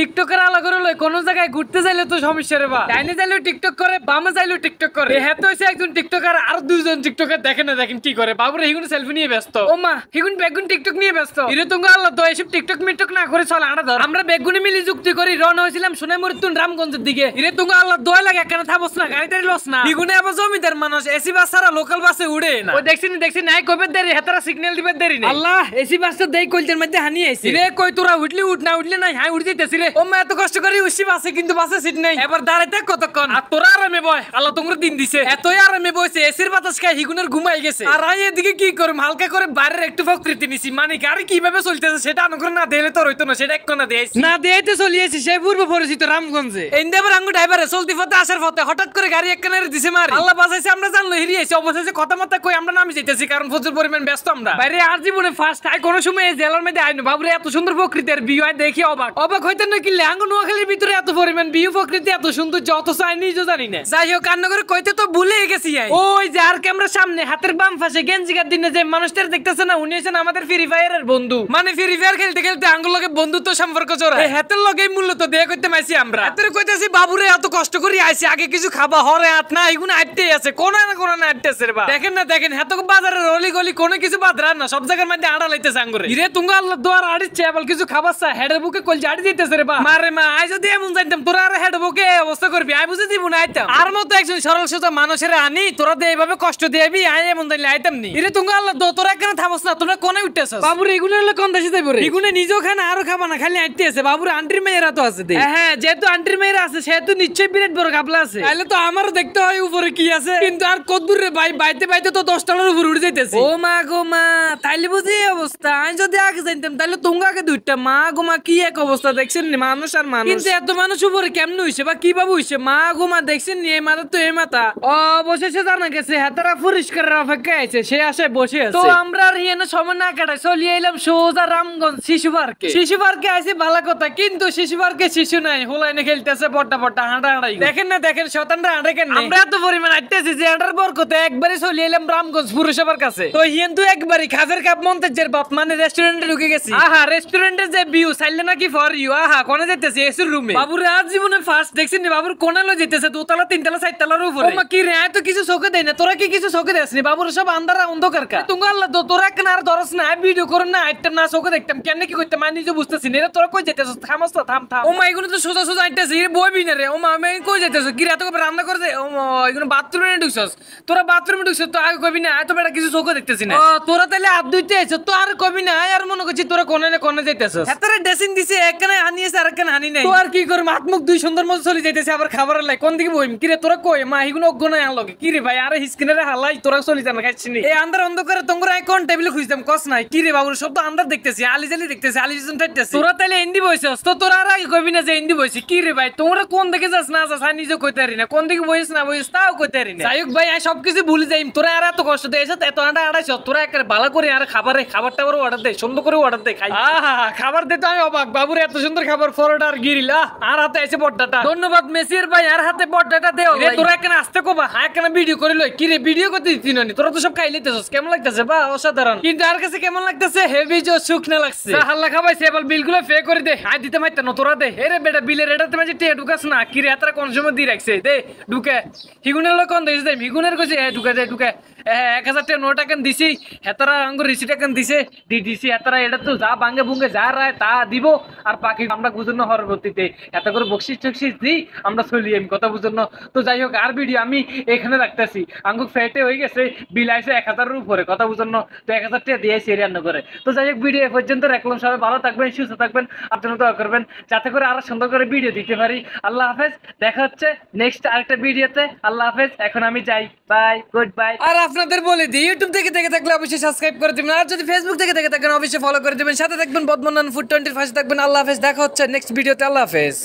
টিকটকের আলা করে লই কোন জায়গায় ঘুরতে যাইলে তো সমস্যা রে বা ডাইনে যাইলেও টিকটক করে বামে যাইলেও টিকটক করে হ্যাঁ তো হইছে একজন টিকটকার আর দুইজন টিকটকার দেখেন না দেখেন কি করে বাবুরে হিগুন সেলফি নিয়ে ব্যস্ত ও মা হিগুন বেগুন টিকটক নিয়ে ব্যস্ত ইরে তুমি আল্লাহ তো এসব টিকটক মিটক না করে চল আড়া ধর আমরা বেগুনে মিলি যুক্তি করি রওনা হইছিলাম সোনামুরতুন রামগঞ্জের দিকে ইরে তুমি আল্লাহ দয় লাগে কেন থাবস না গাড়িতে লস না হিগুনে আবার জমিদার মানুষ এসি বাস ছাড়া লোকাল বাসে উড়ে না ও দেখছি নাই কবে দেরি হেতারা সিগন্যাল দিবে দেরি না আল্লাহ এসি বাসটা দেই কলজের মধ্যে হানি আইছে রে কই তোরা উঠলি উঠ না উঠলে নাই হাই উঠ যাইতেছি রে ও মা এত কষ্ট করি উসি বাসে কিন্তু বাসে সিট নাই এবার দাঁড়াইতে কতক্ষণ আর তোরা আরামে বয় আল্লাহ তোমার দিন দিছে এতই আরামে বইছে এসির বাতাস খায় হিগুনের ঘুমাই গেছে আর আই এদিকে কি করব হালকা করে বাইরের একটু প্রকৃতি নিছি মানে গাড়ি কিভাবে চলতেছে সেটা অনুকরণ না দিলে তো হইতো না সেটা এক কোনা দেইছি না দেইতে চলিয়েছি সেই পূর্ব পরিচিত রামগঞ্জে এন্দেবার আঙ্গু ড্রাইভারে চলতি পথে আসার পথে হঠাৎ করে গাড়ি একখানে দিছে মারি আল্লাহ বাঁচাইছে আমরা জানলো হিরিয়েছি অবশেষে কথা মত কই আমরা নামি যাইতেছি কারণ প্রচুর পরিমাণ ব্যস্ত আমরা বাইরে আর জীবনে ফার্স্ট আই কোন সময় এই জেলার মধ্যে আইনো বাবুরে এত সুন্দর প্রকৃতির ভিউ আই দেখি অবাক হইতেন না কি ল্যাঙ্গু নোয়াখালীর ভিতরে এত পরিমাণ ভিউ প্রকৃতি এত সুন্দর যত চাই নিজেও জানি না যাই হোক কান্না করে কইতে তো ভুলে গেছি ওই যে আর ক্যামেরার সামনে হাতের বাম পাশে গেঞ্জিকার দিনে যে মানুষটার দেখতেছে না উনি হচ্ছেন আমাদের ফ্রি ফায়ারের বন্ধু মানে ফ্রি ফায়ার খেলতে খেলতে আঙ্গুল লগে বন্ধুত্ব সম্পর্ক জোড়ায় হাতের লগে মূলত বিয়ে করতে মাইছি আমরা হাতের কইতেছি বাবুরে এত কষ্ট করে আইছি আগে কিছু খাবা হরে হাত না এগুলো আটতেই আছে কোন না কোন না আটতেছে রে বা দেখেন না দেখেন এত বাজারের অলি গলি কোনো কিছু বাদ রান না সব জায়গার মধ্যে আড়া লাইতেছে আঙ্গুরে ইরে তুঙ্গা আল্লাহ দোয়ার আড়িচ্ছে আবার কিছু খাবার চা হেডের বুকে কল জাড়ি দিতেছে রে বা মারে মা আই যদি এমন যাইতাম তোরা আর হেড বুকে অবস্থা করবি আই বুঝে দিব না আইতাম আর মতো একজন সরল সোজা মানুষের আনি তোরা দে এইভাবে কষ্ট দিবি আই এমন যাইলে আইতাম নি ইরে তুঙ্গা আল্লাহ দো তোরা কেন থামস না তোরা কোনে উঠতেছস বাবুর এগুলো হলো কোন দেশে যাইবো রে এগুলো নিজেও খানা আরো খাবা না খালি আইতে আছে বাবুর আন্টির মেয়েরা তো আছে দে হ্যাঁ যেহেতু আন্টির মেয়েরা আছে সেহেতু নিশ্চয়ই বিরাট বড় গাবলা আছে তাইলে তো আমারও দেখতে হয় উপরে কি আছে কিন্তু আর কতদূর রে ভাই বাইতে বাইতে তো 10 তলার উপর উঠে যাইতেছে ও মা গো মা তাইলে বুঝি অবস্থা আমি যদি আগে জানতাম তাহলে তোমরা আগে দুইটা মা গো মা কি এক অবস্থা দেখছেন নি মানুষ আর মানুষ কিন্তু এত মানুষ উপরে কেমনে হইছে বা কিভাবে হইছে মা গো মা দেখছেন নি এই মাথা তো এই মাথা অবশেষে জানা গেছে হাতারা পরিষ্কারের অপেক্ষা আছে সে আশায় বসে আছে তো আমরা আর হিয়ানো সময় না কাটাই চলিয়ে এলাম সোজা রামগঞ্জ শিশু পার্কে আইছি ভালো কথা কিন্তু শিশু পার্কে শিশু নাই হোলাইনে খেলতেছে বড়টা হাঁটা হাঁটাই দেখেন না দেখেন শতানরা হাঁটে কেন আমরা এত পরিমাণ হাঁটতেছি যে হাঁটার বরকতে একবারে চলিয়ে এলাম রামগঞ্জ পুরসভার কাছে তো হিন্দু একবারই খাজের কাপ মন্তেজের বাপ মানে রেস্টুরেন্টে ঢুকে গেছি আহা রেস্টুরেন্টের যে ভিউ চাইলে নাকি ফর ইউ আহা কোনে যেতেছে এসির রুমে বাবুর আজ জীবনে ফার্স্ট দেখছিনি বাবুর কোনে লো যেতেছে দোতলা তিনতলা চারতলার উপরে ওমা কি রে তো কিছু চোখে দেয় না তোরা কি কিছু চোখে দেসনি বাবুর সব আন্ধারা অন্ধকার কা তুমি আল্লাহ তোরা কেন আর দরস না ভিডিও করুন না আইটেম না চোখে দেখতাম কেন কি করতে মানে নিজে বুঝতেছি না তোরা কই যেতেছ থামস তো থাম ওমা এগুলো তো সোজা সোজা আইতেছে বইবি না রে ওমা আমি কই যেতেছ কি রাত করে রান্না করে দে ওমা এগুলো বাথরুমে ঢুকছস তোরা বাথরুমে ঢুকছস তো আগে কবি না এত বেটা কিছু চোখে দেখতেছি না তোরা তাহলে হাত ধুইতে আইছ তো আর কবি না আর মনে করছি তোরা কোনে যাইতেছস এতরে ড্রেসিং দিছে একখানে হানিয়েছে আর একখানে হানি নাই তো আর কি করব হাত মুখ দুই সুন্দর মতো চলে যাইতেছে আবার খাবারের লাই কোন দিকে বইম কি রে তোরা কই মা এগুলো অজ্ঞ নাই আনলগে কি রে ভাই আরে স্ক্রিনে হালাই তোরা চলে যান খাইছিনি এই আন্ধার অন্ধকারে তোমরা আইকন টেবিলে খুঁজতাম কস নাই কি রে বাবু সব তো আন্ধার দেখতেছি আলি জালি দেখতেছি আলি জন টাইতেছে তোরা তাইলে এন্ডি বইছস তো তোরা আর আগে কইবি না যে এন্ডি বইছি কি রে ভাই তোমরা কোন দিকে যাস না যাস আর নিজে কইতে পারি না কোন দিকে বইছ না বইছ তাও কইতে পারি না যাইক ভাই আমি সবকিছু ভুলে যাইম তোরা আর এত কষ্ট দেইছ এত আটা আড়াইছ তোরা একবারে ভালো করে আর খাবারটা বড় অর্ডার দে সুন্দর করে অর্ডার দে খাই আহা খাবার দে তো আমি অবাক বাবুর এত সুন্দর খাবার পরোটা আর গিরিলা আর হাতে আছে বড়টা ধন্যবাদ মেসির ভাই আর হাতে বড়টা দেও রে তোরা কেন আসতে কোবা হ্যাঁ কেন ভিডিও করে লই কি রে ভিডিও করতে দিতি না তোরা তো সব খাই লইতেছস কেমন লাগতেছে বা অসাধারণ কিন্তু আর কাছে কেমন লাগতেছে হেভি জো শুকনা লাগছে হাল্লা খাবাইছে এবার বিলগুলো পে করে দে আই দিতে মাইতা না তোরা দে এরে বেটা বিলের এটাতে মাঝে টিয়া ঢুকাস না কি রে এতরা কোন সময় দি রাখছে দে ঢুকে হিগুনের লোক কোন দেশ দে হিগুনের কইছে ঢুকে দে ঢুকে 1000 টাকা নোট টাকা দিছি হেতারা আঙ্গুর রিসিট টাকা দিছে দিছি হেতারা এটা তো যা ভাঙে ভুঙ্গে যা রায় তা দিব আর বাকি আমরা বুঝনো হওয়ার গতিতে এত করে বকশিস টকশিস দিই আমরা চলি আমি কথা বুঝনো তো যাই হোক আর ভিডিও আমি এখানে রাখতেছি আঙ্গুর ফেটে হয়ে গেছে বিল আইছে 1000 এর উপরে কথা বুঝনো তো 1000 টাকা দিয়ে রান্না করে তো যাই হোক ভিডিও এ পর্যন্ত রাখলাম সবাই ভালো থাকবেন সুস্থ থাকবেন আপনারা দোয়া করবেন যাতে করে আরো সুন্দর করে ভিডিও দিতে পারি আল্লাহ হাফেজ দেখা হচ্ছে নেক্সট আরেকটা ভিডিওতে আল্লাহ হাফেজ এখন আমি যাই বাই গুড বাই আর আপনাদের বলে দিই ইউটিউব থেকে দেখে থাকলে অবশ্যই সাবস্ক্রাইব করে দিবেন আর যদি ফেসবুক থেকে দেখে থাকেন অবশ্যই ফলো করে দিবেন সাথে থাকবেন বদমনান ফুড 20 পাশে থাকবেন আল্লাহ হাফেজ দেখা হচ্ছে নেক্সট ভিডিওতে আল্লাহ হাফেজ।